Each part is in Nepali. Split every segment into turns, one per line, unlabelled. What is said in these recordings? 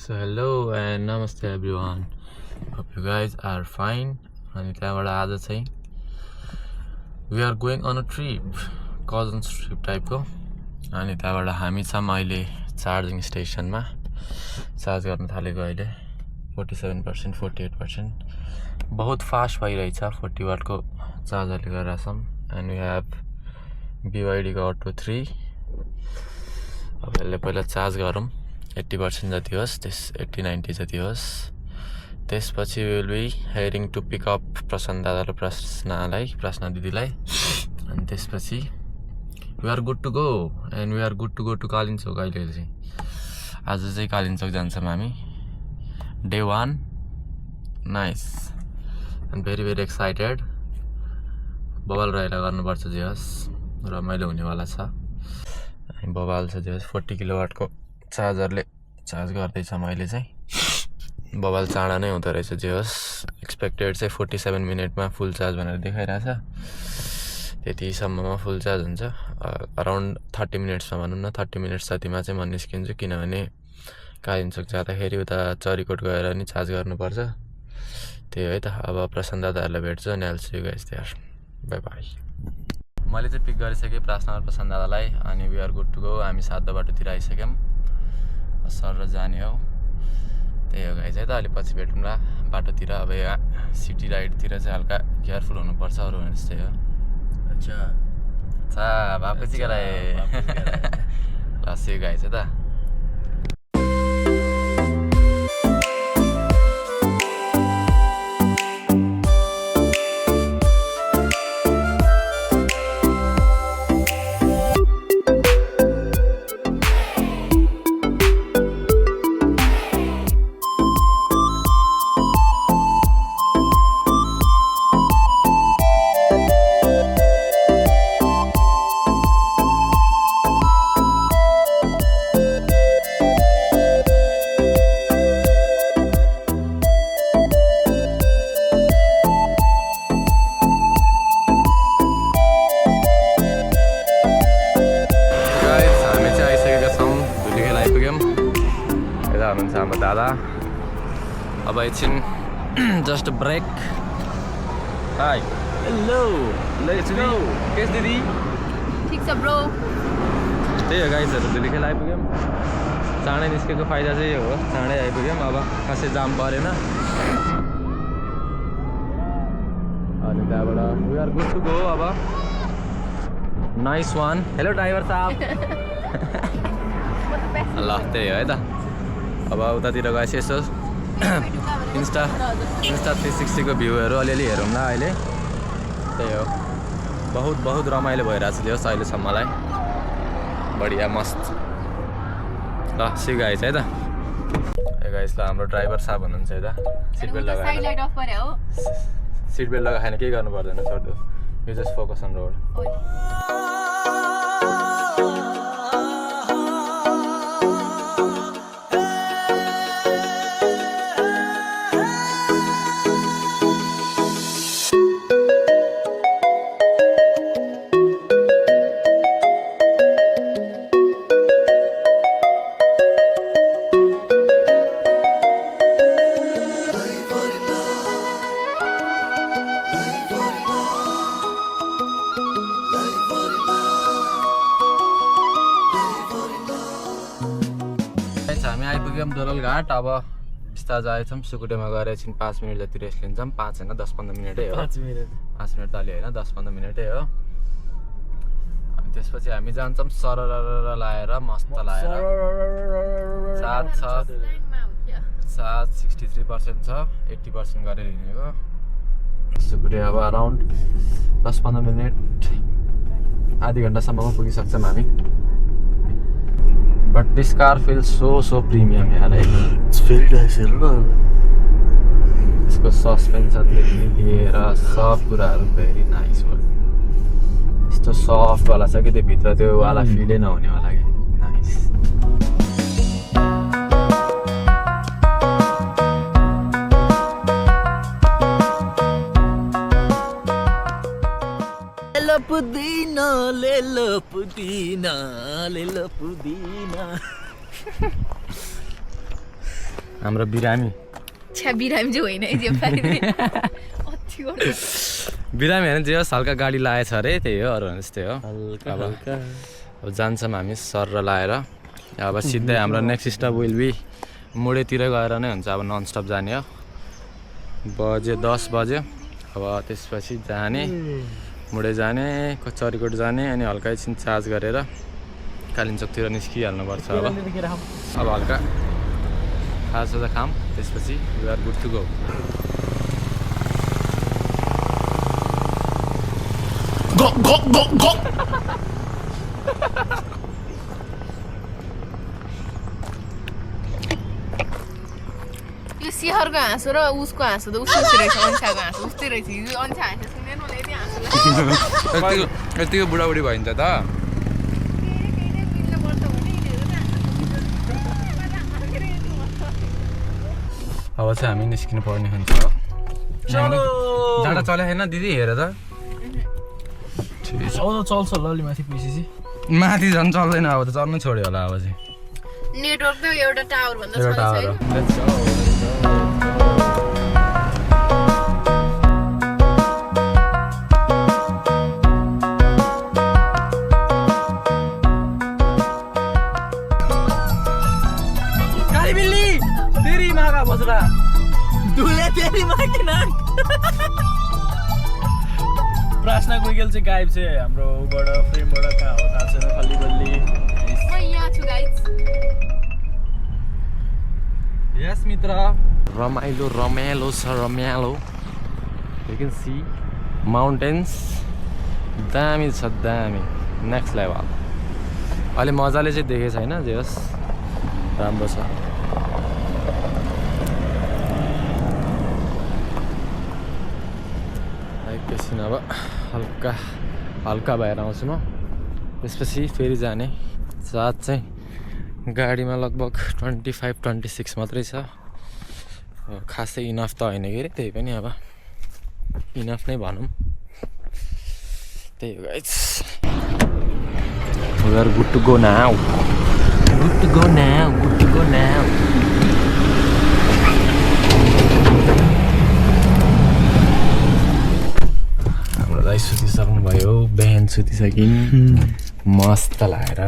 So hello and namaste everyone. Hope you guys are fine. अनि त्यहाँबाट आज चाहिँ we are going on a trip, cousins trip टाइपको. अनि त्यहाँबाट हामी छौँ अहिले चार्जिङ स्टेसनमा चार्ज गर्न थालेको अहिले 47% 48%. बहुत फास्ट भइरहेछ 40 वाटको चार्जरले गरेर छौँ. And we have BYD को Auto 3. अब यसले पहिला चार्ज गरौँ 80% जति होस्, त्यस 80-90 जति होस्. त्यसपछि we will be heading to pick up प्रशान्त दादा र प्रश्न दिदीलाई. अनि त्यसपछि we are good to go and we are good to go to Kalimpong. अहिले चाहिँ आज चाहिँ कालिम्पोङ जान्छौँ हामी. Day 1. Nice and very excited. बवाल रहेर गर्नुपर्छ जे होस्, रमाइलो हुनेवाला छ. अनि बवाल छ जे होस्. 40 किलोवाटको चार्जरले चार्ज गर्दैछ मैले चाहिँ. बवाल चाँडा नै हुँदो रहेछ जे होस्. एक्सपेक्टेड चाहिँ 47 मिनटमा फुल चार्ज भनेर देखाइरहेछ. त्यतिसम्ममा फुल चार्ज हुन्छ. अराउन्ड 30 मिनट्समा भनौँ न. 30 मिनट्स जतिमा चाहिँ म निस्किन्छु, किनभने कालिम्पोङ जाँदाखेरि उता चरीकोट गएर नि चार्ज गर्नुपर्छ. त्यही है त. अब प्रशान्त दादाहरूलाई भेट्छु अनि I'll see you guys there. Bye bye. मैले चाहिँ पिक गरिसकेँ प्रश्न र प्रशान्त दादालाई. अनि we are good to go. हामी सातो बाटोतिर आइसक्यौँ. सर र जाने हो. त्यही हो गाइज है त. अलि पछि भेटौँला बाटोतिर. अब यहाँ सिटी राइडतिर चाहिँ हल्का केयरफुल हुनुपर्छ. अरू भने जस्तै हो. अच्छा बापको चाहिँ गराए ल सी यू गाइज है त. हाम्रो दादा अब एकछिन just break. Hi hello let's go. केस दिदी
ठीक छ ब्रो.
त्यही हो गाइजहरू. दुलीखेल आइपुग्यौँ. चाँडै निस्केको फाइदा चाहिँ यो हो. चाँडै आइपुग्यौँ. अब खासै जाम परेन. अनि त्यहाँबाट we are good to go. अब नाइस वान. हेलो ड्राइभर साहब. ल त्यही हो है त. अब उतातिर गएपछि यसो इन्स्टा 360 को भ्यूहरू अलिअलि हेरौँ न अहिले. त्यही हो. बहुत रमाइलो भइरहेको छ त्यो अहिलेसम्मलाई. बढिया मस्त. ल सी गाइज है त. ए गाइज ल हाम्रो ड्राइभर साहब हुनुहुन्छ है त. सिट बेल्ट लगाएर सिट बेल्ट लगाएन केही गर्नु पर्दैन. छोड्दो. You just focus on road. हामी आइपुग्यौँ दोललघाट. अब बिस्तार जाएछौँ. सुकुटेमा गएर एकछिन 5 मिनट जति रेस्ट लिन्छौँ. 5 होइन 10-15 मिनटै हो. 5 मिनट त अलि होइन 10-15 मिनटै हो. अनि त्यसपछि हामी जान्छौँ सरर लाएर मस्त लाएर. 63% छ. 80% गरेर हिँडेको. सुकुटे अब अराउन्ड 10-15 मिनट आधी घन्टासम्ममा पुगिसक्छौँ हामी. But this car feels so premium यार.
It's very nice.
इसको सस्पेन्सनदेखि लिएर सब कुराहरू भेरी नाइस हो. यस्तो सफ्टवाला छ कि त्यो भित्र त्यो वाला फिलै नहुनेवाला कि. नाइस.
पुदीना ले लो पुदीना ले लो पुदीना.
हाम्रो बिरामी
छ्या बिरामी चाहिँ होइन है जे पारि अति गर्छ
बिरामी होइन जे होस् हल्का गाडी लाएछ अरे त्यही हो अरू त्यस्तै हो अब जान्छौँ हामी सर र लाएर अब सिधै हाम्रो नेक्स्ट स्टप विल बी मुडेतिर गएर नै हुन्छ अब नन स्टप जाने हो बजे 10 बज्यो अब त्यसपछि जाने मुडे जाने कचहरीकोट जाने अनि हल्का एकछिन चार्ज गरेर कालिम्पोङतिर निस्किहाल्नुपर्छ अब हल्का खाजा खाम त्यसपछि we are good to go
यो सिहरको हाँसो र उसको हाँसो त उस्तै रहेछ अन्साको हाँसो उस्तै रहेछ यो अन्सा हाँसो सुनेर मलाई यति हाँसो
यतिको बुढाबुढी भइन्छ त अब चाहिँ हामी निस्किनु पर्ने हुन्छ जाँडा चल्या छैन दिदी हेर त
चल्छ ल अलि माथि पुगेपछि
माथि झन् चल्दैन अब त चल्नु छोड्यो होला अब चाहिँ
नेटवर्क त एउटा टावर भन्दा छ
काली बिल्ली तेरी माँ का बसरा दुले तेरी माँ की नाक प्रार्थना गुगल चाहिँ गायब छ हाम्रो उबाट फ्रेमबाट कहाँ हो थाहा छैन खल्ली बल्ली
म यहाँ छु गाइस
यस मित्र रमाइलो रमाइलो छ रमाइलो यु क्यान सी माउन्टेन्स दामी छ दामी नेक्स्ट लेभल अहिले मजाले चाहिँ देखेको छैन जे होस् राम्रो छ एकैछिन अब हल्का हल्का भएर आउँछु म त्यसपछि फेरि जाने चार्ज चाहिँ गाडीमा लगभग 25-26 मात्रै छ खासै इनफ त होइन के अरे त्यही पनि अब इनफ नै भनौँ त्यही हो guys We are good to go now. Good to go now. Good to go now. हाम्रो दाइ सुतिसक्नु भयो बिहान सुतिसकिन् मस्त लागेर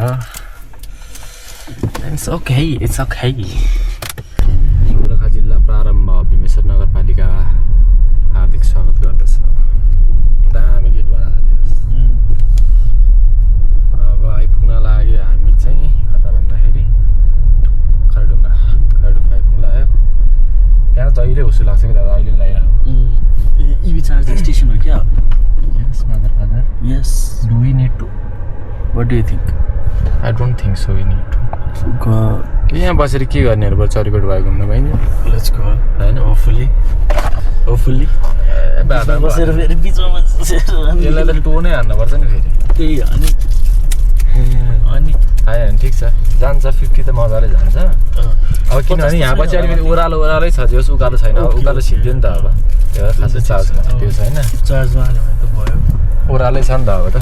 It's okay, it's okay. Gorkha जिल्ला प्रारम्भ भीमेश्वर नगरपालिका हार्दिक स्वागत गर्दछ दामी गेट बनाएको छ अब आइपुग्न लाग्यो हामी चाहिँ कता भन्दाखेरि खरडुङ्गा आइपुग्न लाग्यो त्यहाँ जहिले हुसु लाग्छ कि दादा अहिले पनि लागिरहेको
EV charging station हो क्या
Yes, mother.
Yes.
Do we need to?
What do you think?
I don't think so we need to.
Go.
यहाँ बसेर के गर्नेहरू भयो चरीकोट भयो घुम्नु पाइन्छ
Let's go.
होइन
Hopefully. बसेर फेरि बिचमा
यसलाई त टोनै हान्नुपर्छ नि फेरि
त्यही अनि
होइन ठिक छ जान्छ 50 त मजाले जान्छ अब किनभने यहाँ पछि अलिकति ओह्रालै छ जस उकालो छैन उकालो सिद्धि नि त अब त्यो खासै चार्ज त्यो छैन
चार्जमा हाल्यो भने त भयो
ओह्रालै छ नि त अब त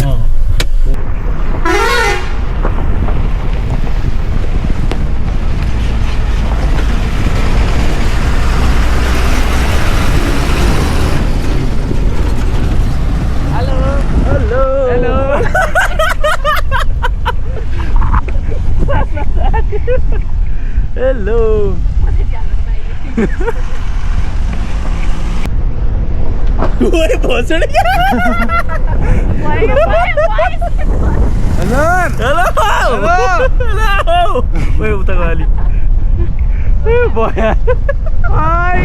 Hello. Oi, भोसडी क्या? Hello. Oi, उता गयो बोया. Hi.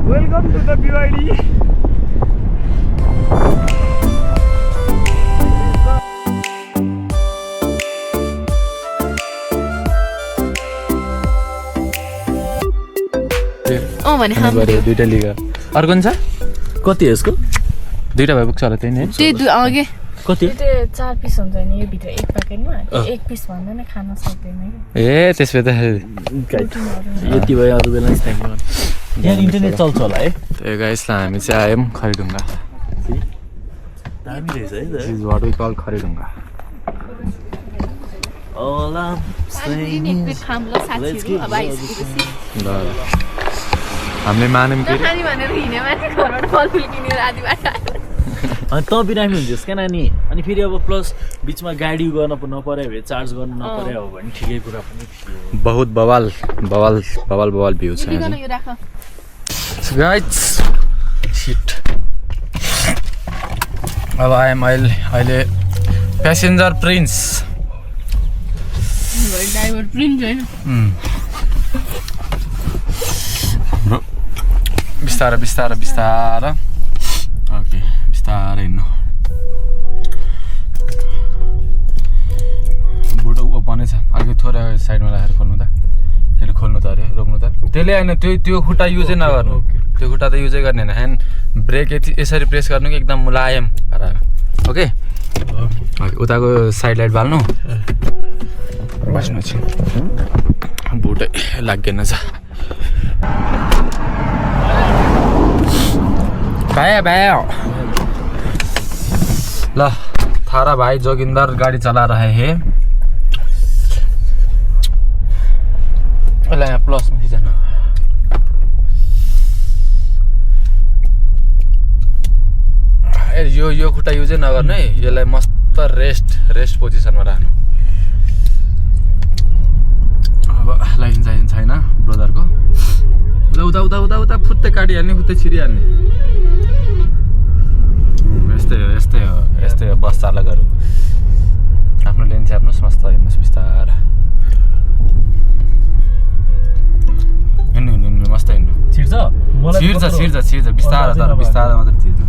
Welcome to the BYD.
भने हाम्रो
दुईटा लिगा अर्को नि छ
कति हो यसको
दुईटा भए पुग्छ होला त्यही नै
त्यही अघि
कति
त्यो 4 पिस हुन्छ नि यो भित्र एक प्याकेटमा एक पिस भन्दा नै खान सक्दैन
ए त्यसले त
यति भयो अरू बेला स्ट्यान्डमा यहाँ इन्टरनेट चल्छ होला है
त्यो गाइसलाई हामी चाहिँ आयौँ खरिडुङ्गा
दामी रहेछ है
this is what we call Kharidunga
All I'm saying is
खामलो साथीहरु अब आइसकेपछि
ल हामीले मानौँ के
खानी भनेर हिँड्ने मान्छे घरबाट फलफुल किनेर आधी बाटो आयो
अनि त बिरामी हुन्छस् क्या नानी अनि फेरि अब प्लस बिचमा गाडी गर्न नपऱ्यो भने चार्ज गर्नु नपऱ्यो भने ठिकै कुरा पनि थियो
बहुत बवाल बवाल बवाल बवाल भ्यू छ
यो राख
गाइज शिट अब अहिले प्यासेन्जर प्रिन्स
ड्राइभर प्रिन्स हैन
बिस्तारै बिस्तारै बिस्तारै ओके बिस्तारै हिँड्नु बुटो ओपनै छ अलिकति थोरै साइडमा राखेर खोल्नु त त्यसले खोल्नु त अरे रोक्नु त त्यसले होइन त्यो खुट्टा युजै नगर्नु त्यो खुट्टा त युजै गर्ने होइन ह्यान्ड ब्रेक यसरी प्रेस गर्नु कि एकदम मुलायम पारार ओके उताको साइड लाइट बाल्नु बस्नु चाहिँ बुटै लाग्दैन छ भाया भाया ल थारा भाई जोगिंदर गाड़ी चला रहे हैं यहाँ प्लस में जाना यो खुट्टा युजै नगर्नु है यसलाई मस्त रेस्ट पोजिसनमा राख्नु अब लाइसेन्स छैन ब्रदरको उता उता उता उता फुत्तै काटिहाल्ने फुत्तै छिरिहाल्ने यस्तै हो बस चालकहरू आफ्नो लेन च्याप्नुहोस् मस्त हिँड्नुहोस् बिस्तारा हिँड्नु मस्त हिँड्नु छिर्छ बिस्तारा तर बिस्तारा मात्रै छिर्नु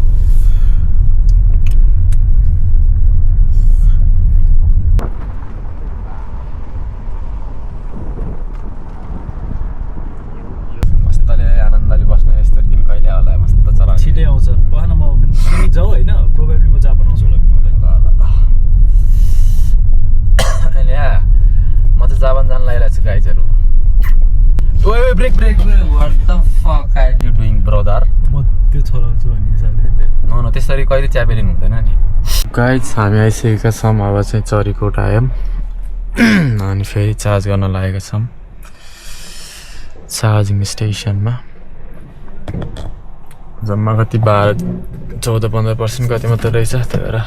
मस्तले आनन्दले बस्ने यस्तो दिन कहिले होला मस्त चला
छिटै आउँछ पहन म पनि जाऊ होइन प्रोबेबली म जापान आउँछु होला
अहिले म त जापान जान लागिरहेको छु गाइजहरू ओए break what the fuck are you doing brother
म त्यो चलाउँछु भन्ने हिसाबले
न त्यसरी कहिले च्यापेलिनु हुँदैन नि गाइज हामी आइसकेका छौँ अब चाहिँ चरीकोट आयौँ अनि फेरि चार्ज गर्न लागेका छौँ चार्जिङ स्टेसनमा जम्मा कति 14-15% कति मात्रै रहेछ त्यही भएर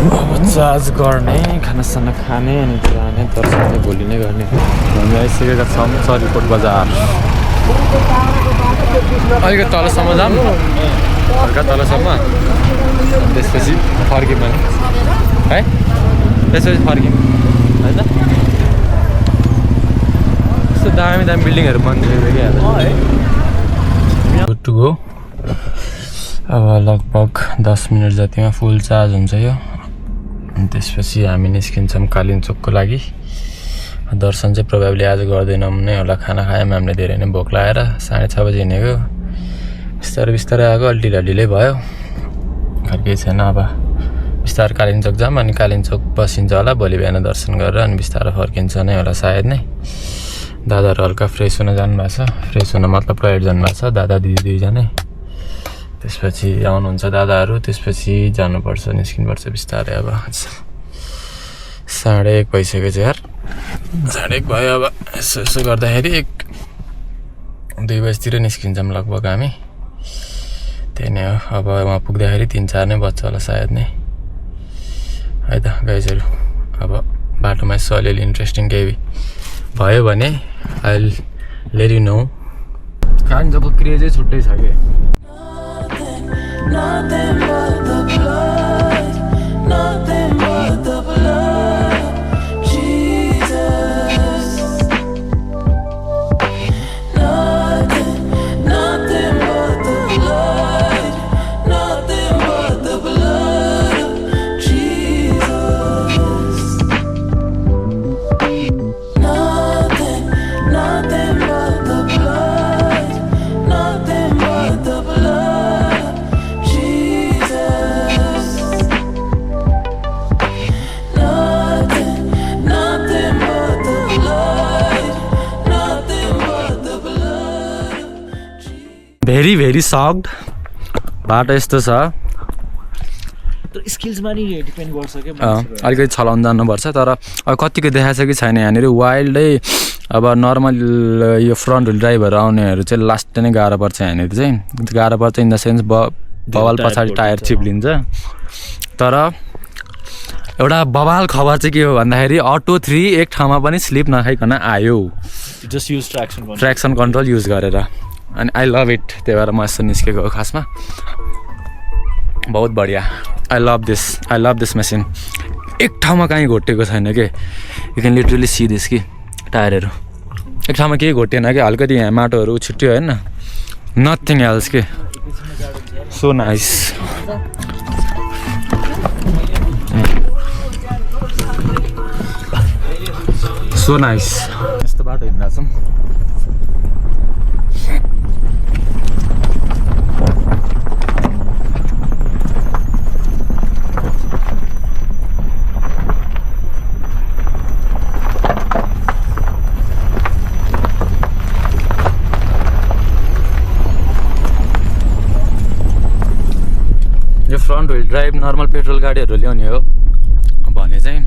अब चार्ज गर्ने खानासाना खाने अनि जाने दर्शन चाहिँ भोलि नै गर्ने हामी आइसकेका छौँ चरीकोट बजार अलिकति तलसम्म जाऊँ हल्का तलसम्म त्यसपछि फर्क्यौँ भने है त्यसपछि फर्क्यौँ होइन यस्तो दामी बिल्डिङहरू बनिदिएको क्या गुड टु गो अब लगभग 10 मिनट जतिमा फुल चार्ज हुन्छ यो अनि त्यसपछि हामी निस्किन्छौँ कालिम्पोङको लागि दर्शन चाहिँ प्रोबेबली आज गर्दैनौँ नै होला खाना खायौँ हामीले धेरै नै भोक लागेर 6:30 बजी हिँडेको बिस्तारै आएको अलि ढिलै भयो घर केही छैन अब बिस्तारै कालिम्पोङ जाऊँ अनि कालिम्पोङ बसिन्छ होला भोलि बिहान दर्शन गरेर अनि बिस्तारै फर्किन्छ नै होला सायद नै दादाहरू हल्का फ्रेस हुन जानुभएको छ फ्रेस हुन मतलब टोयलेट जानुभएको छ दादा दिदी दुईजनै त्यसपछि आउनुहुन्छ दादाहरू त्यसपछि जानुपर्छ निस्किनुपर्छ बिस्तारै अब 1:30 भइसक्यो चाहिँ यार 1:30 भयो अब यसो गर्दाखेरि 2 बजीतिर निस्किन्छौँ लगभग हामी त्यही नै हो अब वहाँ पुग्दाखेरि 3-4 नै बज्छ होला सायद नै है त गाइजहरू अब बाटोमा यसो अलिअलि इन्ट्रेस्टिङ केही भयो भने I will let you know कालिम्पोङको क्रेजै छुट्टै छ कि
Nothing but the blood, nothing but the blood, Jesus. Nothing but the blood, nothing but the blood of Jesus. Nothing but the blood, nothing but the blood.
Very sucked बाटो यस्तो छ
तर स्किल्समा नि डिपेन्ड गर्छ के मान्छेको।
अलिकति चलाउन जान्नुपर्छ तर अब कतिको देखाएको छ कि छैन यहाँनिर वाइल्डै अब नर्मल यो फ्रन्ट व्हिल ड्राइभहरू आउनेहरू चाहिँ लास्ट नै गाह्रो पर्छ यहाँनिर चाहिँ गाह्रो पर्छ इन द सेन्स बवाल पछाडि टायर चिप्लिन्छ तर एउटा बवाल खबर चाहिँ के हो भन्दाखेरि अटो 3 एक ठाउँमा पनि स्लिप नखाइकन आयो
just use
traction control use गरेर अनि आई लभ इट त्यही भएर म यस्तो निस्केको हो खासमा बहुत बढिया आई लभ दिस मेसिन एक ठाउँमा कहीँ घोटेको छैन कि you can literally see this कि टायरहरू एक ठाउँमा केही घोटेन कि हल्कति यहाँ माटोहरू छुट्यो होइन नथिङ एल्स के सो नाइस सो नाइस यस्तो बाटो हिँडिरहेको छौँ यो front wheel drive normal petrol गाडीहरू ल्याउने हो भने चाहिँ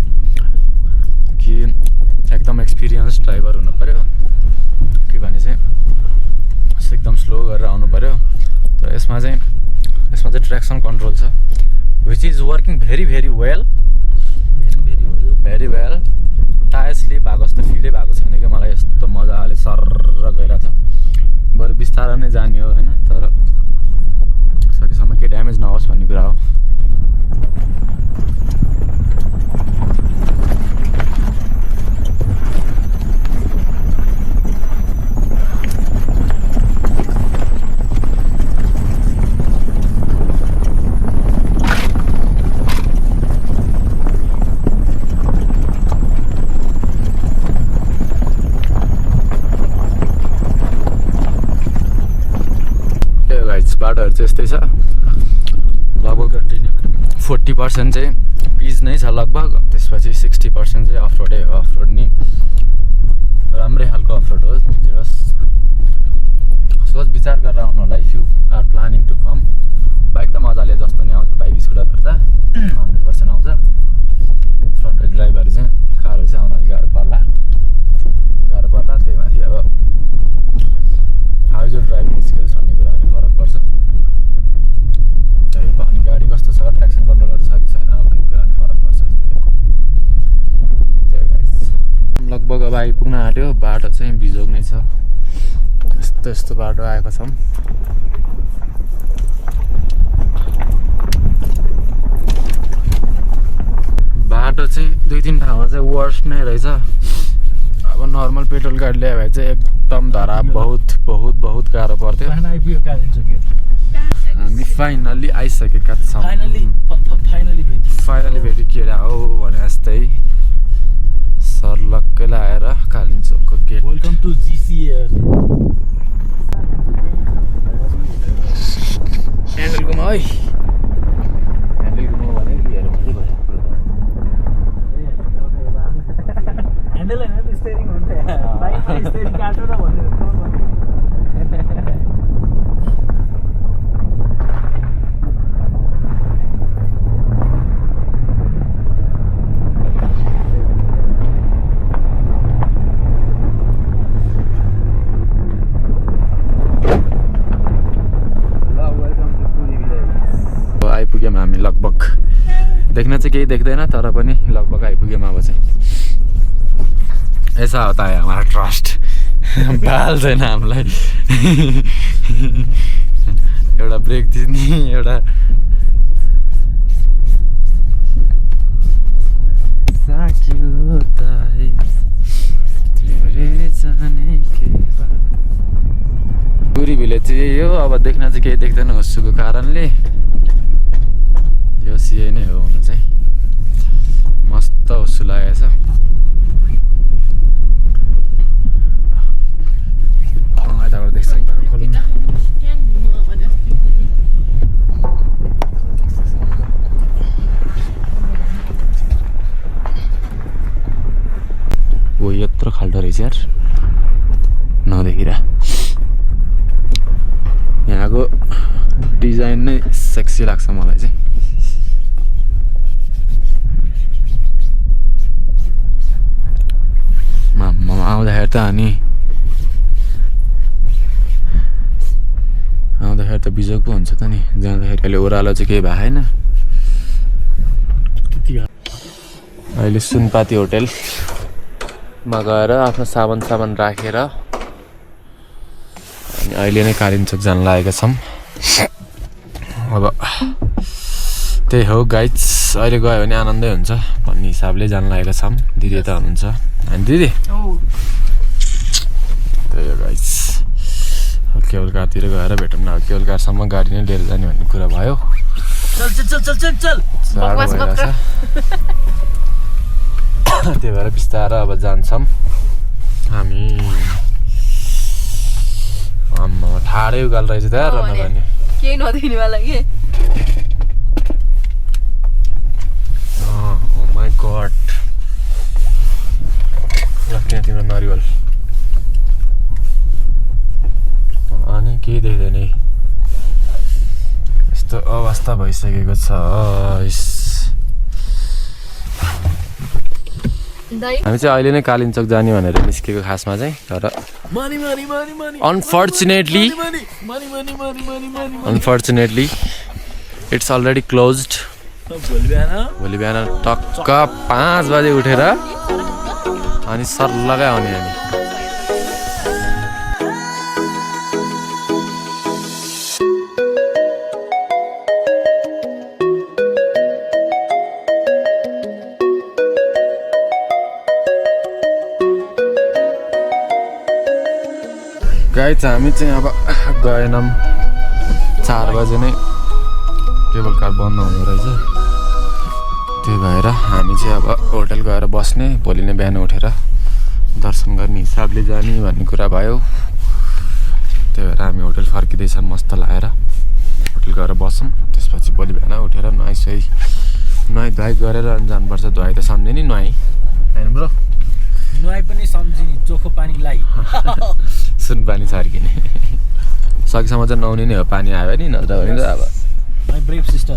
कि एकदम एक्सपिरियन्स ड्राइभर हुनु पऱ्यो कि भने चाहिँ एकदम स्लो गरेर आउनु पऱ्यो तर यसमा चाहिँ ट्र्याक्सन कन्ट्रोल छ which is working very well tyre sleep भएको जस्तो फिलै भएको छैन कि मलाई यस्तो मजाले सर्र गइरहेको छ बरु बिस्तारै नै जाने हो होइन तर सकेसम्म केही ड्यामेज नहोस् भन्ने कुरा हो बाटोहरू चाहिँ यस्तै छ लगभग 40% चाहिँ पिच नै छ लगभग त्यसपछि 60% चाहिँ अफरोडै हो अफरोड नि राम्रै खालको अफरोड हो जे होस् सोच विचार गरेर आउनु होला if you are planning to come bike त मजाले जस्तो नि आउँछ बाइक स्कुटरहरू त 100% आउँछ फ्रन्ट व्हिल ड्राइभहरू चाहिँ कारहरू चाहिँ आउन अलिक गाह्रो पर्ला त्यही माथि अब how is your driving skills भन्ने कुरा पनि फरक पर्छ अनि गाडी कस्तो छ ट्र्याक्सन कन्ट्रोलहरू छ कि छैन भन्ने कुरा पनि फरक पर्छ त्यही लगभग अब आइपुग्न आँट्यो बाटो चाहिँ बिजोग नै छ यस्तो बाटो आएको छौँ बाटो चाहिँ 2-3 ठाउँमा चाहिँ वर्स्ट नै रहेछ अब नर्मल पेट्रोल गाडी ल्यायो भने चाहिँ एकदम धरा बहुत गाह्रो पर्थ्यो हामी फाइनल्ली आइसकेका छौँ फाइनली भेट्यो केडा हो भने जस्तै सर्लक्कै आएर कालिम्पोङको गेट
वेलकम टु जिसिएल
ह्यान्डल घुमाउ है ह्यान्डल घुमाउ भने हेरौँ चाहिँ भयो
ह्यान्डल होइन स्टेरिङ हुन्छ बाइकमा स्टेरिङ काटो र भनेर
आइपुग्यौँ हामी लगभग देख्न चाहिँ केही देख्दैन तर पनि लगभग आइपुग्यौँ अब चाहिँ ऐसा होता है हमारा ट्रस्ट बाल छैन हामीलाई एउटा ब्रेक दिने एउटा पुरी भिलेज चाहिँ यही हो अब देख्न चाहिँ केही देख्दैन हुस्सुको कारणले यो यही नै हो हुन चाहिँ मस्त हुस्सु लागेको छ यताबाट देख्छ खोलौँ न ओ यत्रो खाल्डो रहेछ यार नदेखिरा यहाँको डिजाइन नै सेक्सी लाग्छ मलाई चाहिँ आउँदाखेरि त बिजोग पो हुन्छ त नि जाँदाखेरि अहिले ओह्रालो चाहिँ केही भएको छैन अहिले सुनपाती होटेलमा गएर आफ्नो सामान राखेर अनि अहिले नै कालिम्पोङ जान लागेका छौँ अब त्यही हो गाइज अहिले गयो भने आनन्दै हुन्छ भन्ने हिसाबले जान लागेका छौँ दिदी त हुनुहुन्छ अनि दिदी त्यही हो गाइज केवलकारतिर गएर भेटौँ न केवलकारसम्म गाडी नै लिएर जाने भन्ने कुरा भयो त्यही भएर बिस्तारै अब जान्छौँ हामी ठाडै उकाल रहेछ त्यहाँ रनगर्ने
केही नदेखिनेवाला के
माई गड त्यहाँ तिम्रो नरिवल अनि केही देख्दैन यस्तो अवस्था भइसकेको छ हामी चाहिँ अहिले नै कालिम्पोङ जाने भनेर निस्केको खासमा चाहिँ तर अनफर्चुनेटली इट्स अलरेडी क्लोज्ड भोलि बिहान टक्क 5 बजे उठेर अनि सर्लगै आउने हामी गाइज हामी चाहिँ अब गएनौँ 4 बजे नै केबल कार बन्द हुने रहेछ त्यही भएर हामी चाहिँ अब होटल गएर बस्ने भोलि नै बिहान उठेर दर्शन गर्ने हिसाबले जाने भन्ने कुरा भयो त्यही भएर हामी होटल फर्किँदैछौँ मस्त लागेर होटल गएर बसौँ त्यसपछि भोलि बिहान उठेर नुहाई गरेर अनि जानुपर्छ धुवाई त सम्झे नि नुहाई होइन ब्रो
नुहाई पनि सम्झिने चोखो पानीलाई
सुन पानी छर्किने सकेसम्म चाहिँ नुहाउने नै हो पानी आयो नि नत्र भने त अब
माई ब्रेभ सिस्टर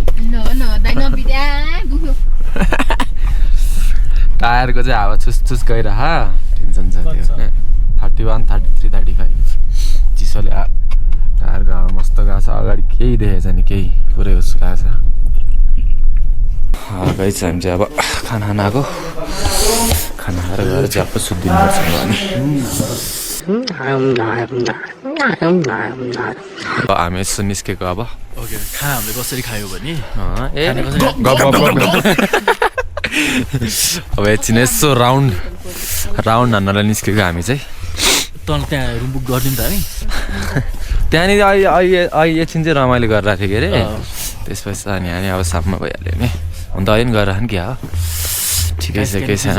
टायरको चाहिँ हावा छुस गइरह टेन्सन छ त्यो 31, 33, 35 चिसोले टायरको हावा मस्त गएको छ अगाडि केही देखेको छैन केही पुरै होस् गएको छ गाइस हामी चाहिँ अब खाना खाएको खाना खाएर गएर चाहिँ अब सुत्दिनुपर्छ भने हामी यसो निस्केको अब
ओके खाना हामीले कसरी खायो भने
अब एकछिन यसो राउन्ड हान्नलाई निस्केको हामी चाहिँ
तल त्यहाँ रुम बुक गरिदिउँ त हामी
त्यहाँनिर अहिले एकछिन चाहिँ रमाइलो गरिरहेको थियो के अरे त्यसपछि अनि हामी अब सापमा भइहाल्यो नि अन्त अहिले गरेर नि क्या हो ठिकै छ केही छैन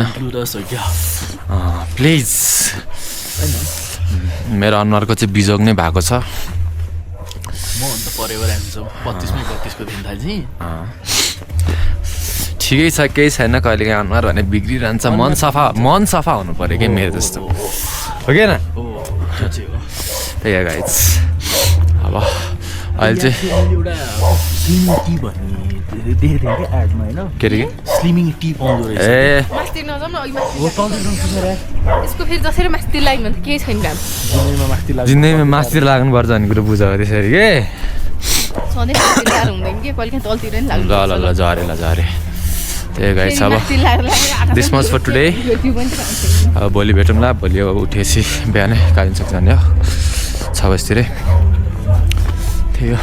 प्लिज मेरो अनुहारको चाहिँ बिजोग नै भएको छ
म अन्त परेर आउँछु 25 दिन थाल्छ
ठिकै छ केही छैन कहिलेकाहीँ अनुहार भने बिग्रिरहन्छ मन सफा हुनु पर्यो कि मेरो जस्तो हो कि न त्यही हो गाइस अब अहिले चाहिँ
एउटा स्लिमिङ टी भन्ने देखेको थिएँ कि एडमा होइन
के अरे
स्लिमिङ टी पाउँदो रहेछ
ए
मास्तिर नजाउँ न यसको
जिन्दगीमा
फेरि जसरी मास्तिर लाग्यो भने त केही छैन काम
जिन्दगीमा मास्तिर लाग्नुपर्छ भन्ने कुरो बुझ त्यसरी के
सधैँ मास्तिर लाएर हुँदैन कि कहिले तलतिर नि लाग्छ
ल झरे त्यही गाइस अब दिस मच फर टुडे अब भोलि भेटौँला भोलि अब उठेपछि बिहानै कालिम्पोङ जाने हो 6 बजीतिरै त्यही हो